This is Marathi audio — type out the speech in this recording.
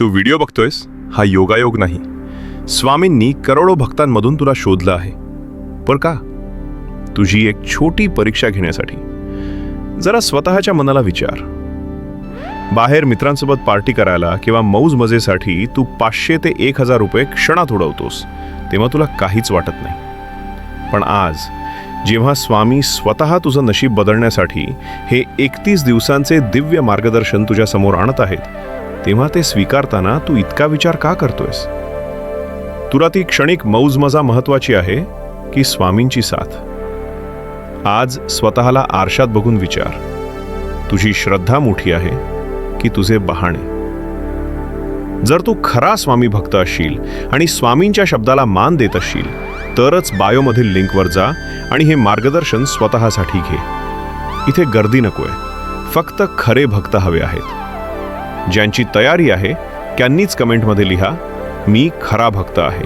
तू व्हिडिओ बघतोयस हा योगायोग नाही. स्वामींनी करोडो भक्तांमधून तुला शोधलं आहे. पर का? तुझी एक छोटी परीक्षा घेण्यासाठी. जरा स्वतःच्या मनाला विचार. बाहेर मित्रांसोबत पार्टी करायला किंवा मौज मजेसाठी तू 500 ते 1000 रुपये क्षणात उडवतोस, तेव्हा तुला काहीच वाटत नाही. पण आज जेव्हा स्वामी स्वतः तुझं नशीब बदलण्यासाठी हे 31 दिवसांचे दिव्य मार्गदर्शन तुझ्या समोर आणत आहेत, तेव्हा ते स्वीकारताना तू इतका विचार का करतोयस? तुला ती क्षणिक मौज मजा महत्वाची आहे की स्वामींची साथ? आज स्वतःला आरशात बघून विचार. तुझी श्रद्धा मोठी आहे की तुझे बहाणे? जर तू खरा स्वामी भक्त असशील आणि स्वामींच्या शब्दाला मान देत असशील, तरच बायोमधील लिंकवर जा आणि हे मार्गदर्शन स्वतःसाठी घे. इथे गर्दी नकोय, फक्त खरे भक्त हवे आहेत. ज्यांची तयारी आहे त्यांनीच कमेंटमध्ये लिहा, मी खरा भक्त आहे.